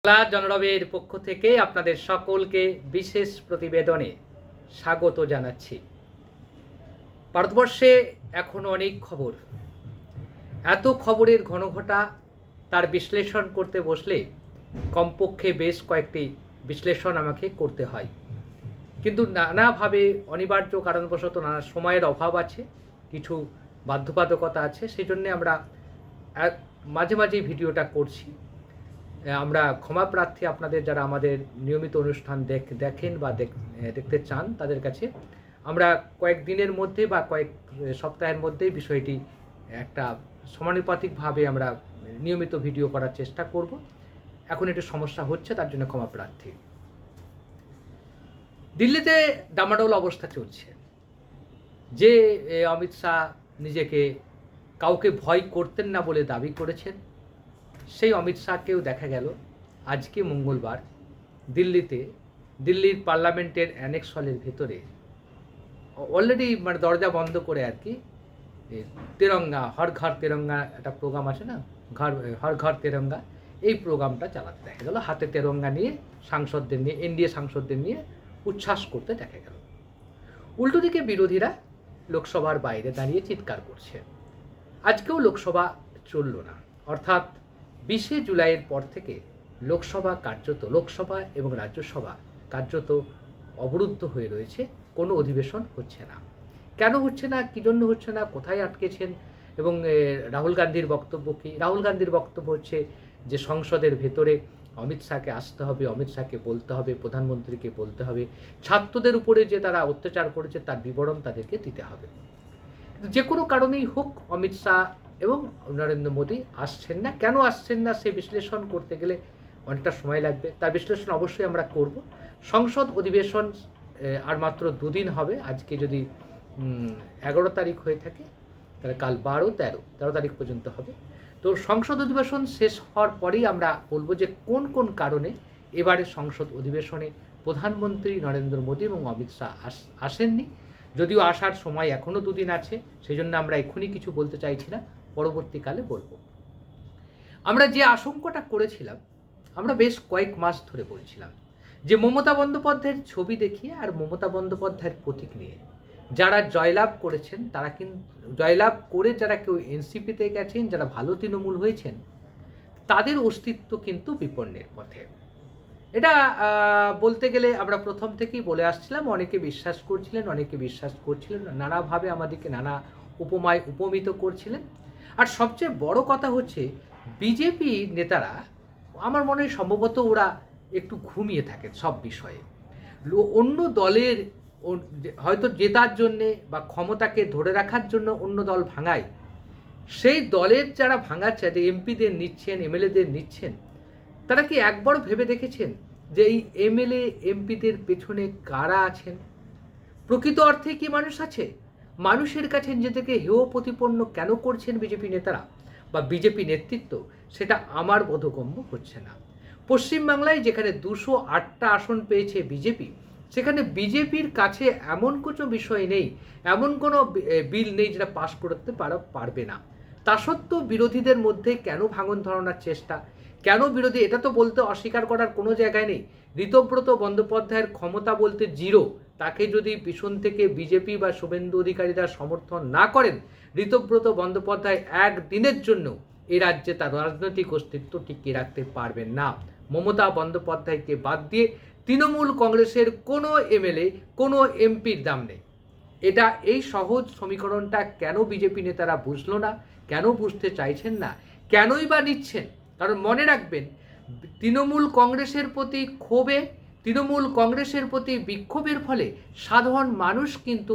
বাংলা জনরবের পক্ষ থেকে আপনাদের সকলকে বিশেষ প্রতিবেদনে স্বাগত জানাচ্ছি। ভারতবর্ষে এখন অনেক খবর, এত খবরের ঘনঘটা, তার বিশ্লেষণ করতে বসলে কমপক্ষে বেশ কয়েকটি বিশ্লেষণ আমাকে করতে হয়, কিন্তু নানাভাবে অনিবার্য কারণবশত নানা সময়ের অভাব আছে, কিছু বাধ্যবাধকতা আছে, সেই জন্যে আমরা মাঝে মাঝেই ভিডিওটা করছি। আমরা ক্ষমা প্রার্থী আপনাদের, যারা আমাদের নিয়মিত অনুষ্ঠান দেখেন বা দেখতে চান তাদের কাছে। আমরা কয়েকদিনের মধ্যে বা কয়েক সপ্তাহের মধ্যেই বিষয়টি একটা সমানুপাতিকভাবে আমরা নিয়মিত ভিডিও করার চেষ্টা করব। এখন একটু সমস্যা হচ্ছে, তার জন্য ক্ষমা প্রার্থী। দিল্লিতে ডামাডোল অবস্থা চলছে। যে অমিত শাহ নিজেকে কাউকে ভয় করতেন না বলে দাবি করেছেন, সেই অমিত শাহকেও দেখা গেল আজকে মঙ্গলবার দিল্লির পার্লামেন্টের অ্যানেক্স হলের ভেতরে অলরেডি দরজা বন্ধ করে আর কি তেরঙ্গা, হর ঘর তেরঙ্গা একটা প্রোগ্রাম আছে না, হর ঘর তেরঙ্গা, এই প্রোগ্রামটা চালাতে দেখা গেল। হাতে তেরঙ্গা নিয়ে সাংসদদের নিয়ে, এনডিএ সাংসদদের নিয়ে উচ্ছ্বাস করতে দেখা গেল। উল্টো দিকে বিরোধীরা লোকসভার বাইরে দাঁড়িয়ে চিৎকার করছে। আজকেও লোকসভা চলল না, অর্থাৎ 20শে জুলাইয়ের পর থেকে লোকসভা এবং রাজ্যসভা কার্যত অবরুদ্ধ হয়ে রয়েছে, কোনো অধিবেশন হচ্ছে না। কেন হচ্ছে না, কী জন্য হচ্ছে না, কোথায় আটকেছেন, এবং রাহুল গান্ধীর বক্তব্য কী? রাহুল গান্ধীর বক্তব্য হচ্ছে যে সংসদের ভেতরে অমিত শাহকে আসতে হবে, অমিত শাহকে বলতে হবে, প্রধানমন্ত্রীকে বলতে হবে, ছাত্রদের উপরে যে তারা অত্যাচার করেছে তার বিবরণ তাদেরকে দিতে হবে। যে কোনো কারণেই হোক অমিত শাহ এবং নরেন্দ্র মোদী আসছেন না। কেন আসছেন না সে বিশ্লেষণ করতে গেলে অনেকটা সময় লাগবে, তার বিশ্লেষণ অবশ্যই আমরা করব। সংসদ অধিবেশন আর মাত্র 2 দিন হবে। আজকে যদি 11 তারিখ হয়ে থাকে তাহলে কাল 12-13 তারিখ পর্যন্ত হবে। তো সংসদ অধিবেশন শেষ হওয়ার পরেই আমরা বলবো যে কোন কোন কারণে এবারে সংসদ অধিবেশনে প্রধানমন্ত্রী নরেন্দ্র মোদী এবং অমিত শাহ আসেননি। যদিও আসার সময় এখনও 2 দিন আছে, সেই জন্য আমরা এক্ষুনি কিছু বলতে চাইছি না, পরবর্তীকালে বলবো। আমরা যে আশঙ্কাটা করেছিলাম, আমরা বেশ কয়েক মাস ধরে বলছিলাম যে মমতা বন্দ্যোপাধ্যায়ের ছবি দেখিয়ে আর মমতা বন্দ্যোপাধ্যায়ের প্রতীক নিয়ে যারা জয়লাভ করেছেন, তারা কিন্তু জয়লাভ করে যারা কেউ এনসিপিতে গেছেন, যারা ভালো তৃণমূল হয়েছেন, তাদের অস্তিত্ব কিন্তু বিপন্নের পথে। এটা বলতে গেলে আমরা প্রথম থেকেই বলে আসছিলাম, অনেকে বিশ্বাস করছিলেন, নানাভাবে আমাদেরকে নানা উপমায় উপমিত করছিলেন। আর সবচেয়ে বড় কথা হচ্ছে বিজেপি নেতারা, আমার মনে হয় সম্ভবত ওরা একটু ঘুমিয়ে থাকেন সব বিষয়ে। অন্য দলের হয়তো জেতার জন্যে বা ক্ষমতাকে ধরে রাখার জন্য অন্য দল ভাঙায়, সেই দলের যারা ভাঙাচ্ছে, যে এমপিদের নিচ্ছেন, এমএলএদের নিচ্ছেন, তারা কি একবার ভেবে দেখেছেন যে এই এমএলএ এমপিদের পেছনে কারা আছেন? প্রকৃত অর্থে কি মানুষ আছে? মানুষের কাছে নিজেদেরকে হেয় প্রতিপন্ন কেন করছেন বিজেপি নেতারা বা বিজেপি নেতৃত্ব, সেটা আমার বোধগম্য হচ্ছে না। পশ্চিমবাংলায় যেখানে 208টা আসন পেয়েছে বিজেপি, সেখানে বিজেপির কাছে এমন কোনো বিষয় নেই, এমন কোনো বিল নেই যেটা পাশ করতে পারবে না। তা সত্ত্বেও বিরোধীদের মধ্যে কেন ভাঙন ধরানোর চেষ্টা, কেন বিরোধী, এটা তো বলতে অস্বীকার করার কোনো জায়গায় নেই। ঋতব্রত বন্দ্যোপাধ্যায়ের ক্ষমতা বলতে জিরো। তাকে যদি পিছন থেকে বিজেপি বা শুভেন্দু অধিকারীরা সমর্থন না করেন, ঋতব্রত বন্দ্যোপাধ্যায় একদিনের জন্য এই রাজ্যে তার রাজনৈতিক অস্তিত্ব টিকিয়ে রাখতে পারবেন না। মমতা বন্দ্যোপাধ্যায়কে বাদ দিয়ে তৃণমূল কংগ্রেসের কোনো এমএলএ, কোনো এমপির দাম নেই। এটা, এই সহজ সমীকরণটা কেন বিজেপি নেতারা বুঝলো না, কেন বুঝতে চাইছেন না, কেনই বা নিচ্ছেন? কারণ মনে রাখবেন, তৃণমূল কংগ্রেসের প্রতি ক্ষোভে, তৃণমূল কংগ্রেসের প্রতি বিক্ষোভের ফলে সাধারণ মানুষ কিন্তু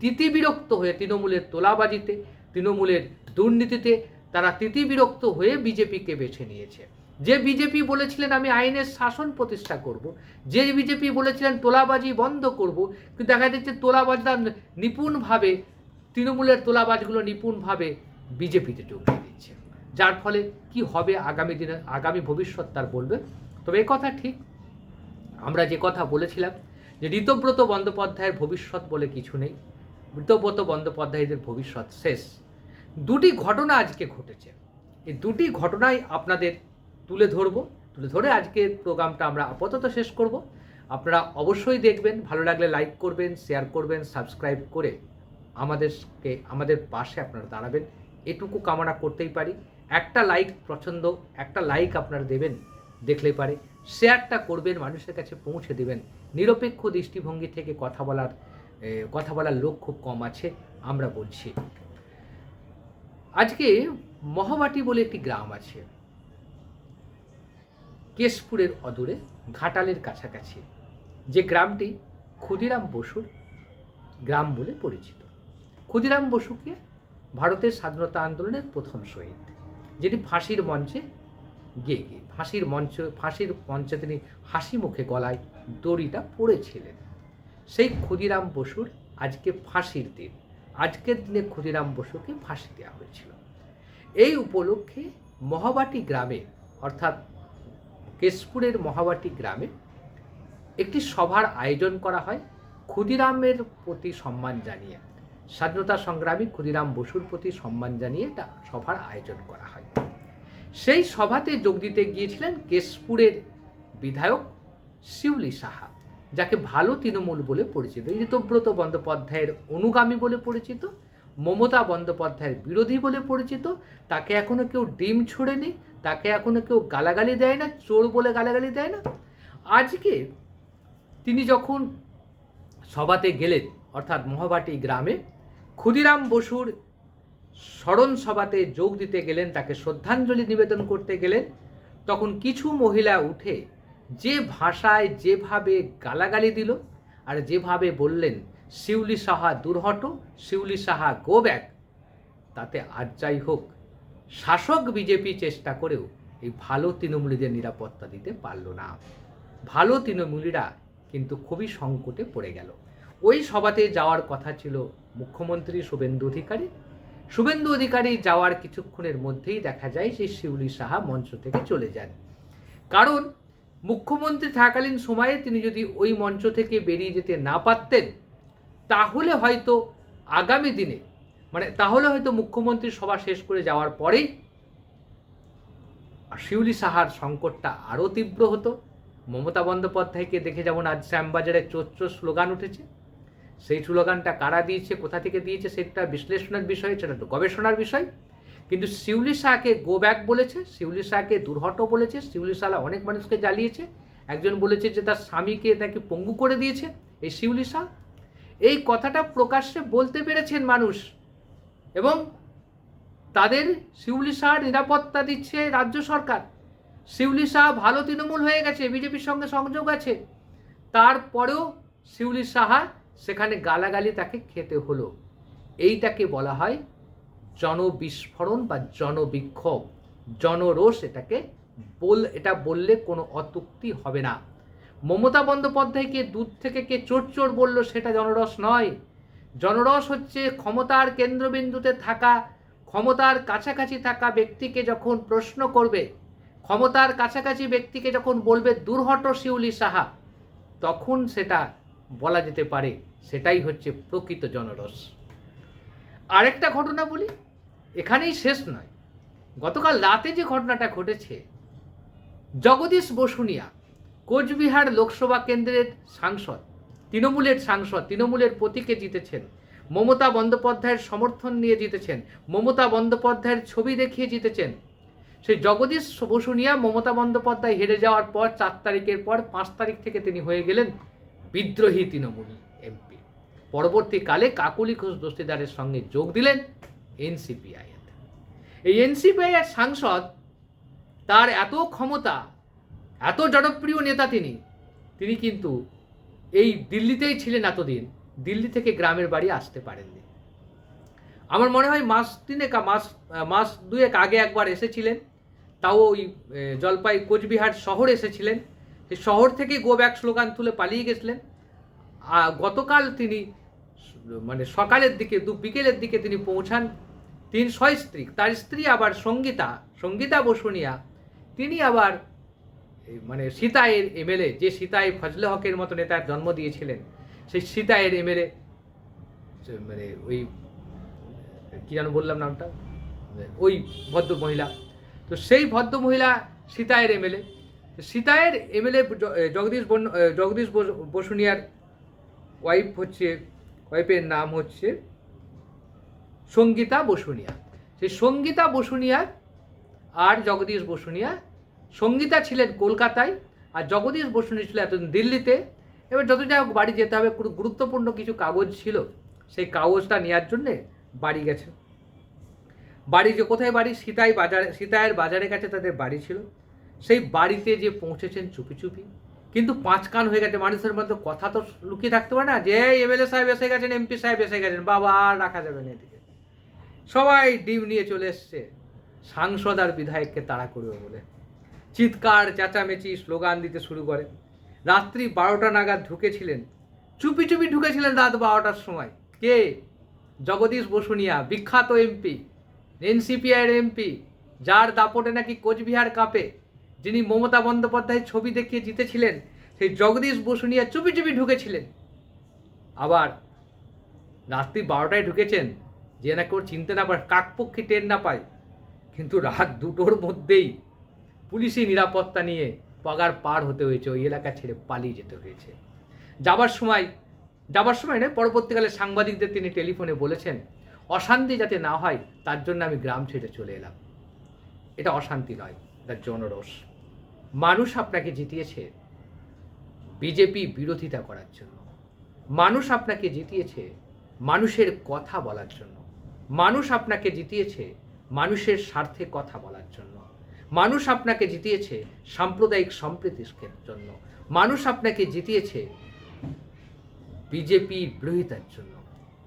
তিতিবিরক্ত হয়ে তৃণমূলের তোলাবাজিতে, তৃণমূলের দুর্নীতিতে তারা তিতিবিরক্ত হয়ে বিজেপিকে বেছে নিয়েছে। যে বিজেপি বলেছিলেন আমি আইনের শাসন প্রতিষ্ঠা করব, যে বিজেপি বলেছিলেন তোলাবাজি বন্ধ করব, কিন্তু দেখা যাচ্ছে তোলাবাজরা নিপুণভাবে, তৃণমূলের তোলাবাজগুলো নিপুণভাবে বিজেপিতে যোগ দিয়ে দিচ্ছে, যার ফলে কি হবে আগামী দিনে, আগামী ভবিষ্যৎ তার বলবে। তবে এ কথা ঠিক, আমরা যে কথা বলেছিলাম যে ঋতব্রত বন্দ্যোপাধ্যায়ের ভবিষ্যৎ বলে কিছু নেই, ঋতব্রত বন্দ্যোপাধ্যায়দের ভবিষ্যৎ শেষ। 2টি ঘটনা আজকে ঘটেছে, এই 2টি ঘটনাই আপনাদের তুলে ধরব তুলে ধরে আজকের প্রোগ্রামটা আমরা আপাতত শেষ করব। আপনারা অবশ্যই দেখবেন, ভালো লাগলে লাইক করবেন, শেয়ার করবেন, সাবস্ক্রাইব করে আমাদের পাশে আপনারা দাঁড়াবেন, এটুকু কামনা করতেই পারি। একটা লাইক পছন্দ, একটা লাইক আপনারা দেবেন, দেখলেই পারে শেয়ারটা করবেন, মানুষের কাছে পৌঁছে দেবেন। নিরপেক্ষ দৃষ্টিভঙ্গি থেকে কথা বলার লোক খুব কম আছে, আমরা বলছি। আজকে মহাবাটি বলে একটি গ্রাম আছে, কেশপুরের অদূরে, ঘাটালের কাছাকাছি, যে গ্রামটি ক্ষুদিরাম বসুর গ্রাম বলে পরিচিত। ক্ষুদিরাম বসুকে ভারতের স্বাধীনতা আন্দোলনের প্রথম শহীদ, যিনি ফাঁসির মঞ্চে ফাঁসির মঞ্চে তিনি হাসি মুখে গলায় দড়িটা পড়েছিলেন। সেই ক্ষুদিরাম বসুর আজকে ফাঁসির দিন। আজকের দিনে ক্ষুদিরাম বসুকে ফাঁসি দেওয়া হয়েছিল। এই উপলক্ষে মহাবাটি গ্রামে, অর্থাৎ কেশপুরের মহাবাটি গ্রামে একটি সভার আয়োজন করা হয় ক্ষুদিরামের প্রতি সম্মান জানিয়ে, স্বাধীনতা সংগ্রামী ক্ষুদিরাম বসুর প্রতি সম্মান জানিয়ে একটা সভার আয়োজন করা হয়। সেই সভাতে যোগ দিতে গিয়েছিলেন কেশপুরের বিধায়ক শিউলি সাহা, যাকে ভালো তৃণমূল বলে পরিচিত, ঋতব্রত বন্দ্যোপাধ্যায়ের অনুগামী বলে পরিচিত, মমতা বন্দ্যোপাধ্যায়ের বিরোধী বলে পরিচিত। তাকে এখনো কেউ ডিম ছুঁড়েনি, তাকে এখনো কেউ গালাগালি দেয় না, চোর বলে গালাগালি দেয় না। আজকে তিনি যখন সভাতে গেলেন, অর্থাৎ মহাবাটি গ্রামে ক্ষুদিরাম বসুর স্মরণ সভাতে যোগ দিতে গেলেন, তাকে শ্রদ্ধাঞ্জলি নিবেদন করতে গেলেন, তখন কিছু মহিলা উঠে যে ভাষায় যেভাবে গালাগালি দিল আর যেভাবে বললেন শিউলি সাহা দূর হটো, শিউলি সাহা গো ব্যাক, তাতে আজ যাই হোক শাসক বিজেপি চেষ্টা করেও এই ভালো তৃণমূলীদের নিরাপত্তা দিতে পারল না। ভালো তৃণমূলীরা কিন্তু খুবই সংকটে পড়ে গেল। ওই সভাতে যাওয়ার কথা ছিল মুখ্যমন্ত্রী শুভেন্দু অধিকারী যাওয়ার কিছুক্ষণের মধ্যেই দেখা যায় সেই শিউলি সাহা মঞ্চ থেকে চলে যান। কারণ মুখ্যমন্ত্রী থাকাকালীন সময়ে তিনি যদি ওই মঞ্চ থেকে বেরিয়ে যেতে না পারতেন, তাহলে হয়তো আগামী দিনে তাহলে হয়তো মুখ্যমন্ত্রী সভা শেষ করে যাওয়ার পরেই শিউলি সাহার সংকটটা আরও তীব্র হতো। মমতা বন্দ্যোপাধ্যায়কে দেখে যেমন আজ শ্যামবাজারে চোর চোর স্লোগান উঠেছে, সেই স্লোগানটা কারা দিয়েছে, কোথা থেকে দিয়েছে, সেটা বিশ্লেষণের বিষয়, সেটা তো গবেষণার বিষয়। কিন্তু শিউলি শাহকে গো ব্যাক বলেছে, শিউলি শাহকে দুর্হটো বলেছে, শিউলি শাহ অনেক মানুষকে জ্বালিয়েছে। একজন বলেছে যে তার স্বামীকে তাকে পঙ্গু করে দিয়েছে এই শিউলি শাহ। এই কথাটা প্রকাশ্যে বলতে পেরেছেন মানুষ, এবং তাদের শিউলি শাহর নিরাপত্তা দিচ্ছে রাজ্য সরকার। শিউলি শাহ ভালো তৃণমূল হয়ে গেছে, বিজেপির সঙ্গে সংযোগ আছে, তারপরেও শিউলি সাহা সেখানে গালাগালি তাকে খেতে হলো। এইটাকে বলা হয় জনবিস্ফোরণ বা জনবিক্ষোভ, জনরোষ। এটা বললে কোনো অত্যুক্তি হবে না। মমতা বন্দ্যোপাধ্যায়কে দূর থেকে কে চোর চোর বলল, সেটা জনরস নয়। জনরস হচ্ছে ক্ষমতার কেন্দ্রবিন্দুতে থাকা, ক্ষমতার কাছাকাছি থাকা ব্যক্তিকে যখন প্রশ্ন করবে, ক্ষমতার কাছাকাছি ব্যক্তিকে যখন বলবে দুর্হট শিউলি সাহা, তখন সেটা বলা যেতে পারে, সেটাই হচ্ছে প্রকৃত জনরস। আরেকটা ঘটনা বলি, এখানেই শেষ নয়। গতকাল রাতে যে ঘটনাটা ঘটেছে, জগদীশ বসুনিয়া কোচবিহার লোকসভা কেন্দ্রের সাংসদ, তৃণমূলের প্রতীকে জিতেছেন, মমতা বন্দ্যোপাধ্যায়ের সমর্থন নিয়ে জিতেছেন, মমতা বন্দ্যোপাধ্যায়ের ছবি দেখিয়ে জিতেছেন। সেই জগদীশ বসুনিয়া মমতা বন্দ্যোপাধ্যায় হেরে যাওয়ার পর 4 তারিখের পর 5 তারিখ থেকে তিনি হয়ে গেলেন বিদ্রোহী তৃণমূল এমপি। পরবর্তীকালে কাকুলি ঘোষ দস্তিদারের সঙ্গে যোগ দিলেন এনসিপিআই। এই এনসিপিআইয়ের সাংসদ, তার এত ক্ষমতা, এত জনপ্রিয় নেতা তিনি কিন্তু এই দিল্লিতেই ছিলেন এতদিন, দিল্লি থেকে গ্রামের বাড়ি আসতে পারেননি। আমার মনে হয় মাস দুয়েক আগে একবার এসেছিলেন, তাও ওই কোচবিহার শহর এসেছিলেন। সেই শহর থেকে গো ব্যাক স্লোগান তুলে পালিয়ে গেছিলেন। গতকাল তিনি সকালের দিকে বিকেলের দিকে তিনি পৌঁছান। তিন সস্ত্রীক, তার স্ত্রী আবার সঙ্গীতা বসুনিয়া, তিনি আবার সিতাইয়ের এমএলএ, যে সিতাই ফজলে হকের মতো নেতার জন্ম দিয়েছিলেন, সেই সিতাইয়ের এমএলএ, ওই কি যেন বললাম নামটা, ওই ভদ্র মহিলা। তো সেই ভদ্র মহিলা সিতাইয়ের এমএলএ, সিতায়ের এমএলএ জগদীশ বসুনিয়ার ওয়াইফের নাম হচ্ছে সঙ্গীতা বসুনিয়া। সেই সঙ্গীতা বসুনিয়া আর জগদীশ বসুনিয়া, সঙ্গীতা ছিলেন কলকাতায় আর জগদীশ বসুনিয়া ছিল এতদিন দিল্লিতে। এবার যত যাই হোক বাড়ি যেতে হবে, গুরুত্বপূর্ণ কিছু কাগজ ছিল, সেই কাগজটা নেওয়ার জন্যে বাড়ি গেছে। বাড়ি যে কোথায় বাড়ি, সিতায়ের বাজারের কাছে তাদের বাড়ি ছিল। সেই বাড়িতে যে পৌঁছেছেন চুপি চুপি, কিন্তু পাঁচ কান হয়ে গেছে, মানুষের মধ্যে কথা তো লুকিয়ে থাকতে পারে না যে এমএলএ সাহেব এসে গেছেন, এমপি সাহেব এসে গেছেন, বাবা আর রাখা যাবে না এদিকে। সবাই ডিম নিয়ে চলে এসছে সাংসদ আর বিধায়ককে তাড়া করবে বলে, চিৎকার চেঁচামেচি স্লোগান দিতে শুরু করে। রাত্রি 12টা নাগাদ ঢুকেছিলেন, চুপি চুপি ঢুকেছিলেন রাত 12টার সময়। কে? জগদীশ বসুনিয়া, বিখ্যাত এমপি, এনসিপিআইয়ের এমপি, যার দাপটে নাকি কোচবিহার কাঁপে, যিনি মমতা বন্দ্যোপাধ্যায়ের ছবি দেখিয়ে জিতেছিলেন, সেই জগদীশ বসুনিয়া চুপি চুপি ঢুকেছিলেন। আবার রাত্রি 12টায় ঢুকেছেন, যে না কেউ চিনতে না পারে, কাকপক্ষী টের না পায়, কিন্তু রাত 2টোর মধ্যেই পুলিশি নিরাপত্তা নিয়ে পাগার পার হতে হয়েছে, ওই এলাকা ছেড়ে পালিয়ে যেতে হয়েছে। যাবার সময় নয়, পরবর্তীকালে সাংবাদিকদের তিনি টেলিফোনে বলেছেন, অশান্তি যাতে না হয় তার জন্য আমি গ্রাম ছেড়ে চলে এলাম। এটা অশান্তি নয়, এটা জনরোষ। মানুষ আপনাকে জিতিয়েছে বিজেপি বিরোধিতা করার জন্য, মানুষ আপনাকে জিতিয়েছে মানুষের কথা বলার জন্য, মানুষ আপনাকে জিতিয়েছে মানুষের স্বার্থে কথা বলার জন্য, মানুষ আপনাকে জিতিয়েছে সাম্প্রদায়িক সম্প্রীতির জন্য, মানুষ আপনাকে জিতিয়েছে বিজেপির বিরোধিতার জন্য।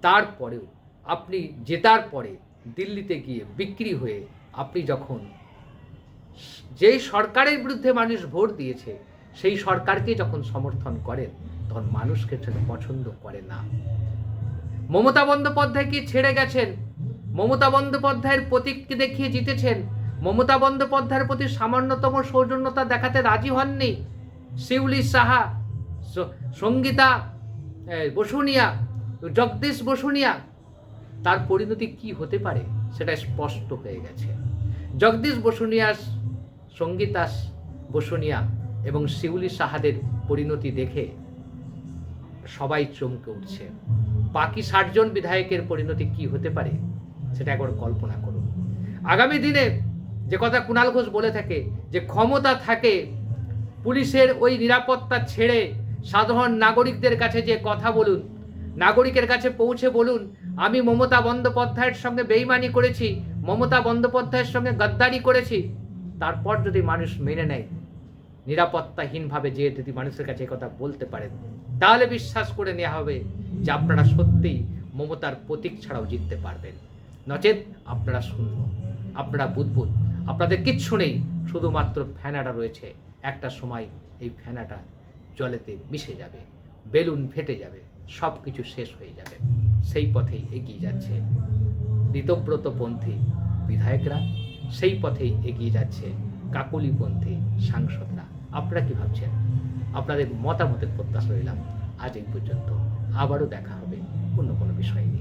তারপরেও আপনি জেতার পরে দিল্লিতে গিয়ে বিক্রি হয়ে আপনি যখন যেই সরকারের বিরুদ্ধে মানুষ ভোট দিয়েছে সেই সরকারকে যখন সমর্থন করেন, তখন মানুষকে সেটা পছন্দ করে না। মমতা বন্দ্যোপাধ্যায়কে ছেড়ে গেছেন, মমতা বন্দ্যোপাধ্যায়ের প্রতীককে দেখিয়ে জিতেছেন, মমতা বন্দ্যোপাধ্যায়ের প্রতি সামান্যতম সৌজন্যতা দেখাতে রাজি হননি শিউলি সাহা, সঙ্গীতা বসুনিয়া, জগদীশ বসুনিয়া। তার পরিণতি কি হতে পারে সেটা স্পষ্ট হয়ে গেছে। জগদীশ বসুনিয়া, সঙ্গীতা বসুনিয়া এবং শিউলি সাহাদের পরিণতি দেখে সবাই চমকে উঠছে। বাকি 60 জন বিধায়কের পরিণতি কি হতে পারে সেটা একবার কল্পনা করুন। আগামী দিনে যে কথা কুণাল ঘোষ বলে থাকে, যে ক্ষমতা থাকে পুলিশের ওই নিরাপত্তা ছেড়ে সাধারণ নাগরিকদের কাছে যে কথা বলুন, নাগরিকের কাছে পৌঁছে বলুন, আমি মমতা বন্দ্যোপাধ্যায়ের সঙ্গে বেইমানি করেছি, মমতা বন্দ্যোপাধ্যায়ের সঙ্গে গদ্দারি করেছি। তারপর যদি মানুষ মেনে নেয়, নিরাপত্তাহীনভাবে যে যদি মানুষের কাছে কথা বলতে পারেন, তাহলে বিশ্বাস করে নেওয়া হবে যে আপনারা সত্যিই মমতার প্রতীক ছাড়াও জিততে পারবেন। নচেত আপনারা শূন্য, আপনারা বুদবুদ, আপনাদের কিচ্ছু নেই, শুধুমাত্র ফ্যানাটা রয়েছে। একটা সময় এই ফ্যানাটা জলেতে মিশে যাবে, বেলুন ফেটে যাবে, সব কিছু শেষ হয়ে যাবে। সেই পথেই এগিয়ে যাচ্ছে ঋতব্রতপন্থী বিধায়করা, সেই পথেই এগিয়ে যাচ্ছে কাকলিপন্থী সাংসদরা। আপনারা কি ভাবছেন? আপনাদের মতামতের প্রত্যাশা রইলাম। আজ এই পর্যন্ত, আবারও দেখা হবে অন্য কোনো বিষয় নিয়ে।